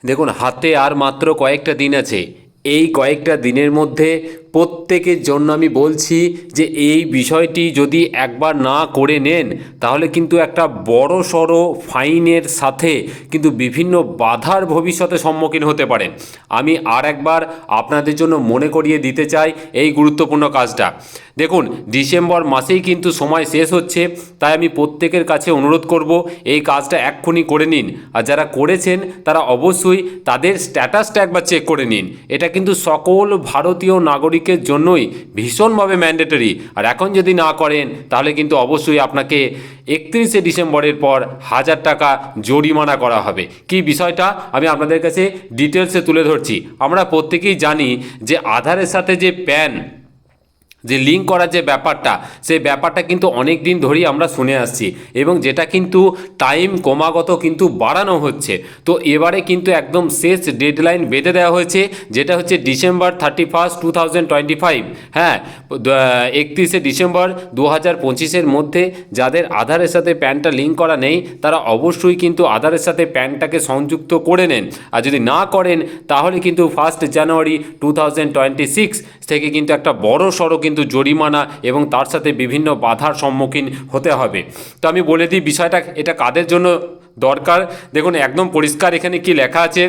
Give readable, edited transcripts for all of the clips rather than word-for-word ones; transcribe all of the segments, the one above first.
দেখুন, হাতে আর মাত্র কয়েকটা দিন আছে। এই কয়েকটা দিনের মধ্যে প্রত্যেকের জন্য আমি বলছি যে এই বিষয়টি যদি একবার না করে নেন, তাহলে কিন্তু একটা বড় সড়ো ফাইনের সাথে কিন্তু বিভিন্ন বাধার ভবিষ্যতে সম্মুখীন হতে পারেন। আমি আর একবার আপনাদের জন্য মনে করিয়ে দিতে চাই এই গুরুত্বপূর্ণ কাজটা। দেখুন, ডিসেম্বর মাসেই কিন্তু সময় শেষ হচ্ছে, তাই আমি প্রত্যেকের কাছে অনুরোধ করব এই কাজটা এক্ষুনি করে নিন। আর যারা করেছেন তারা অবশ্যই তাদের স্ট্যাটাসটা একবার চেক করে নিন। এটা কিন্তু সকল ভারতীয় নাগরিকের জন্যই ভীষণভাবে ম্যান্ডেটরি। আর এখন যদি না করেন তাহলে কিন্তু অবশ্যই আপনাকে 31শে ডিসেম্বরের পর 1000 টাকা জরিমানা করা হবে। কি বিষয়টা আমি আপনাদের কাছে ডিটেলসে তুলে ধরছি। আমরা প্রত্যেকেই জানি যে আধারের সাথে যে প্যান যে লিঙ্ক করার যে ব্যাপারটা, সেই ব্যাপারটা কিন্তু অনেক দিন ধরেই আমরা শুনে আসছি, এবং যেটা কিন্তু টাইম ক্রমাগত কিন্তু বাড়ানো হচ্ছে। তো এবারে কিন্তু একদম শেষ ডেডলাইন বেঁধে দেওয়া হয়েছে, যেটা হচ্ছে ডিসেম্বর 31, 2025। হ্যাঁ, 31শে ডিসেম্বর 2025-এর মধ্যে যাদের আধারের সাথে প্যানটা লিঙ্ক করা নেই, তারা অবশ্যই কিন্তু আধারের সাথে প্যানটাকে সংযুক্ত করে নেন। আর যদি না করেন তাহলে কিন্তু 1 জানুয়ারি 2026 থেকে কিন্তু একটা বড় সড়ো কিন্তু জরিমানা এবং তার সাথে বিভিন্ন বাধার সম্মুখীন হতে হবে। তো আমি বলে দিই বিষয়টা এটা কাদের জন্য দরকার। দেখুন, একদম পরিষ্কার এখানে কি লেখা আছে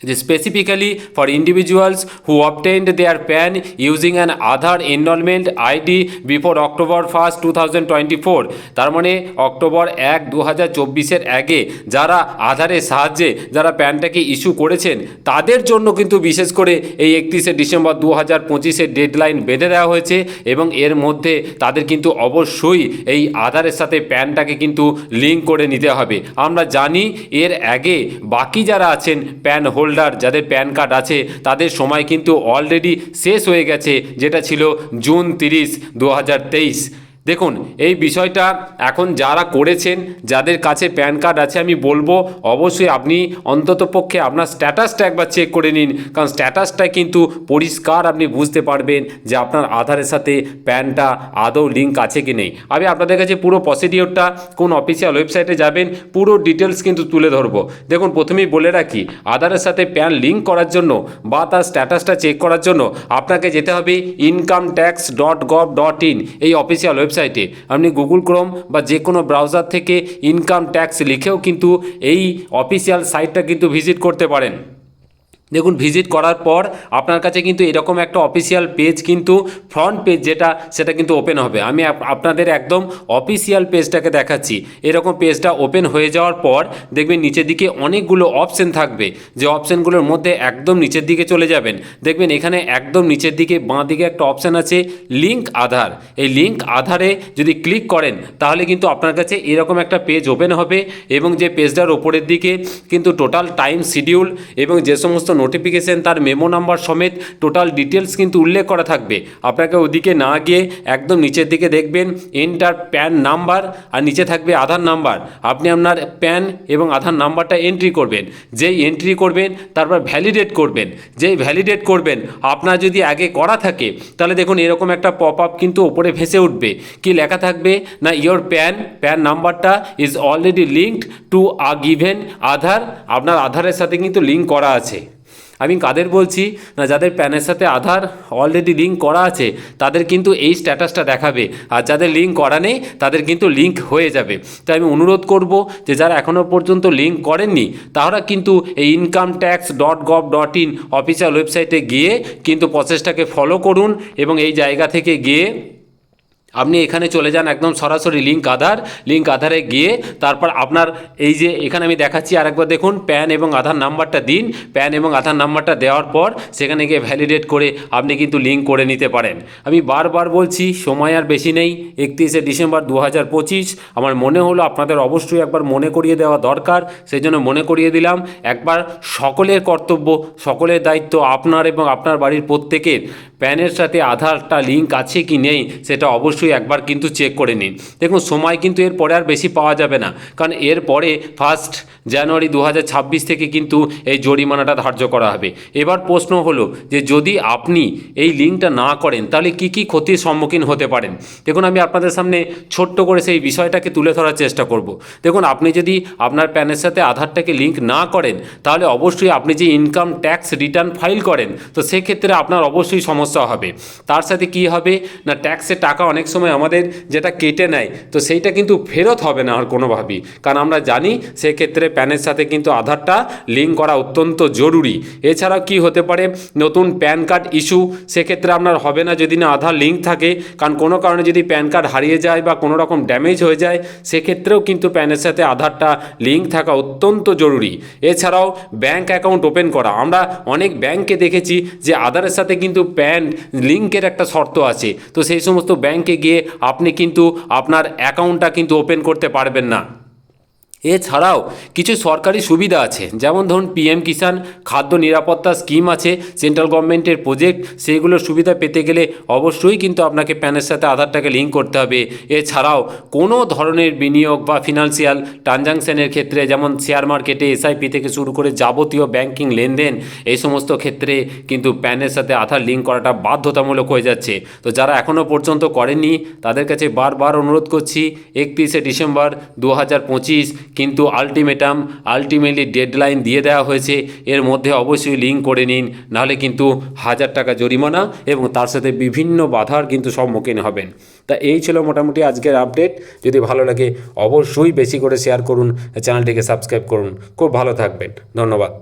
যে specifically for individuals who obtained their PAN using an Aadhaar enrolment ID before October 1, 2024। তার মানে অক্টোবর 1, 2024-এর আগে যারা আধারের সাহায্যে যারা প্যানটাকে ইস্যু করেছেন, তাদের জন্য কিন্তু বিশেষ করে এই 31শে ডিসেম্বর 2025-এর ডেডলাইন বেঁধে দেওয়া হয়েছে, এবং এর মধ্যে তাদের কিন্তু অবশ্যই এই আধারের সাথে প্যানটাকে কিন্তু লিঙ্ক করে নিতে হবে। আমরা জানি এর আগে বাকি যারা আছেন প্যান হোল্ডার, যাদের প্যান কার্ড আছে, তাদের সময় কিন্তু অলরেডি শেষ হয়ে গেছে, যেটা ছিল জুন 30, 2023। দেখুন, এই বিষয়টা এখন যারা করেছেন, যাদের কাছে প্যান কার্ড আছে, আমি বলবো অবশ্যই আপনি অন্ততপক্ষে আপনার স্ট্যাটাসটা একবার চেক করে নিন, কারণ স্ট্যাটাসটায় কিন্তু পরিষ্কার আপনি বুঝতে পারবেন যে আপনার আধারের সাথে প্যানটা আদৌ লিঙ্ক আছে কি নেই। আমি আপনাদের কাছে পুরো প্রসিডিওরটা কোন অফিসিয়াল ওয়েবসাইটে যাবেন পুরো ডিটেলস কিন্তু তুলে ধরবো। দেখুন, প্রথমেই বলে রাখি, আধারের সাথে প্যান লিঙ্ক করার জন্য বা তার স্ট্যাটাসটা চেক করার জন্য আপনাকে যেতে হবে incometax.gov.in এই অফিসিয়াল ওয়েবসাইটে। আপনি গুগল ক্রোম বা যে কোনো ব্রাউজার থেকে ইনকাম ট্যাক্স লিখেও কিন্তু এই অফিসিয়াল সাইটটা কিন্তু ভিজিট করতে পারেন। দেখুন, ভিজিট করার পর আপনার কাছে কিন্তু এরকম একটা অফিসিয়াল পেজ কিন্তু ফ্রন্ট পেজ সেটা কিন্তু ওপেন হবে। আমি আপনাদের একদম অফিসিয়াল পেজটাকে দেখাচ্ছি। এরকম পেজটা ওপেন হয়ে যাওয়ার পর দেখবেন নিচের দিকে অনেকগুলো অপশন থাকবে, যে অপশানগুলোর মধ্যে একদম নিচের দিকে চলে যাবেন, দেখবেন এখানে একদম নিচের দিকে বাঁ দিকে একটা অপশান আছে লিঙ্ক আধার। এই লিঙ্ক আধারে যদি ক্লিক করেন তাহলে কিন্তু আপনার কাছে এরকম একটা পেজ ওপেন হবে, এবং যে পেজটার ওপরের দিকে কিন্তু টোটাল টাইম শিডিউল এবং যে সমস্ত নোটিফিকেশন তার মেমো নাম্বার সমেত টোটাল ডিটেলস কিন্তু উল্লেখ করা থাকবে। আপনাকে ওদিকে না গিয়ে একদম নিচের দিকে দেখবেন এন্টার প্যান নাম্বার, আর নিচে থাকবে আধার নাম্বার। আপনি আপনার প্যান এবং আধার নাম্বারটা এন্ট্রি করবেন। যেই এন্ট্রি করবেন তারপর ভ্যালিডেট করবেন। যেই ভ্যালিডেট করবেন, আপনার যদি আগে করা থাকে তাহলে দেখুন এরকম একটা পপ আপ কিন্তু ওপরে ভেসে উঠবে। কি লেখা থাকবে না, ইয়োর প্যান নাম্বারটা is already linked to a given Aadhaar. আপনার আধারের সাথে কিন্তু লিঙ্ক করা আছে। আমি কাদের বলছি না, যাদের প্যানের সাথে আধার অলরেডি লিঙ্ক করা আছে তাদের কিন্তু এই স্ট্যাটাসটা দেখাবে, আর যাদের লিঙ্ক করা নেই তাদের কিন্তু লিঙ্ক হয়ে যাবে। তাই আমি অনুরোধ করব যে যারা এখনও পর্যন্ত লিঙ্ক করেননি তারা কিন্তু এই incometax.gov.in অফিসিয়াল ওয়েবসাইটে গিয়ে কিন্তু প্রসেসটাকে ফলো করুন, এবং এই জায়গা থেকে গিয়ে আপনি এখানে চলে যান একদম সরাসরি লিঙ্ক আধারে গিয়ে তারপর আপনার এই যে এখানে আমি দেখাচ্ছি আরেকবার দেখুন, প্যান এবং আধার নাম্বারটা দিন। প্যান এবং আধার নাম্বারটা দেওয়ার পর সেখানে গিয়ে ভ্যালিডেট করে আপনি কিন্তু লিঙ্ক করে নিতে পারেন। আমি বারবার বলছি, সময় আর বেশি নেই, 31শে ডিসেম্বর 2025। আমার মনে হলো আপনাদের অবশ্যই একবার মনে করিয়ে দেওয়া দরকার, সেই জন্য মনে করিয়ে দিলাম। একবার সকলের কর্তব্য, সকলের দায়িত্ব, আপনার এবং আপনার বাড়ির প্রত্যেকের প্যানের সাথে আধারটা লিঙ্ক আছে কি নেই সেটা অবশ্যই অবশ্যই একবার কিন্তু চেক করে নিন। দেখুন সময় কিন্তু এরপরে আর বেশি পাওয়া যাবে না, কারণ এরপরে 1 জানুয়ারি 2026 থেকে কিন্তু এই জরিমানাটা ধার্য করা হবে। এবার প্রশ্ন হলো যে যদি আপনি এই লিঙ্কটা না করেন তাহলে কি কি ক্ষতির সম্মুখীন হতে পারেন। দেখুন আমি আপনাদের সামনে ছোট্ট করে সেই বিষয়টাকে তুলে ধরার চেষ্টা করব। দেখুন আপনি যদি আপনার প্যানের সাথে আধারটাকে লিঙ্ক না করেন তাহলে অবশ্যই আপনি যে ইনকাম ট্যাক্স রিটার্ন ফাইল করেন তো সেক্ষেত্রে আপনার অবশ্যই সমস্যা হবে। তার সাথে কি হবে না, ট্যাক্সের টাকা অনেক সময় আমাদের যেটা কেটে নেয় তো সেইটা কিন্তু ফেরত হবে না আর কোনোভাবেই, কারণ আমরা জানি সেক্ষেত্রে প্যানের সাথে কিন্তু আধারটা লিঙ্ক করা অত্যন্ত জরুরি। এছাড়াও কি হতে পারে, নতুন প্যান কার্ড ইস্যু সেক্ষেত্রে আপনার হবে না যদি না আধার লিঙ্ক থাকে, কারণ কোনো কারণে যদি প্যান কার্ড হারিয়ে যায় বা কোনো রকম ড্যামেজ হয়ে যায় সেক্ষেত্রেও কিন্তু প্যানের সাথে আধারটা লিঙ্ক থাকা অত্যন্ত জরুরি। এছাড়াও ব্যাঙ্ক অ্যাকাউন্ট ওপেন করা, আমরা অনেক ব্যাংকে দেখেছি যে আধারের সাথে কিন্তু প্যান লিঙ্কের একটা শর্ত আছে, তো সেই সমস্ত ব্যাংকে গিয়ে আপনি কিন্তু আপনার অ্যাকাউন্টটা কিন্তু ওপেন করতে পারবেন না। এছাড়াও কিছু সরকারি সুবিধা আছে, যেমন ধরুন পিএম কিষাণ খাদ্য নিরাপত্তা স্কিম আছে, সেন্ট্রাল গভর্নমেন্টের প্রজেক্ট, সেইগুলোর সুবিধা পেতে গেলে অবশ্যই কিন্তু আপনাকে প্যানের সাথে আধারটাকে লিঙ্ক করতে হবে। এছাড়াও কোনো ধরনের বিনিয়োগ বা ফিনান্সিয়াল ট্রানজাকশানের ক্ষেত্রে, যেমন শেয়ার মার্কেটে এসআইপি থেকে শুরু করে যাবতীয় ব্যাংকিং লেনদেন, এই সমস্ত ক্ষেত্রে কিন্তু প্যানের সাথে আধার লিঙ্ক করাটা বাধ্যতামূলক হয়ে যাচ্ছে। তো যারা এখনও পর্যন্ত করেননি তাদের কাছে বারবার অনুরোধ করছি, 31শে ডিসেম্বর 2025 কিন্তু আলটিমেটলি ডেডলাইন দিয়ে দেওয়া হয়েছে, এর মধ্যে অবশ্যই লিঙ্ক করে নিন, নাহলে কিন্তু 1000 টাকা জরিমানা এবং তার সাথে বিভিন্ন বাধার কিন্তু সম্মুখীন হবেন। তা এই ছিল মোটামুটি আজকের আপডেট। যদি ভালো লাগে অবশ্যই বেশি করে শেয়ার করুন, চ্যানেলটিকে সাবস্ক্রাইব করুন। খুব ভালো থাকবেন, ধন্যবাদ।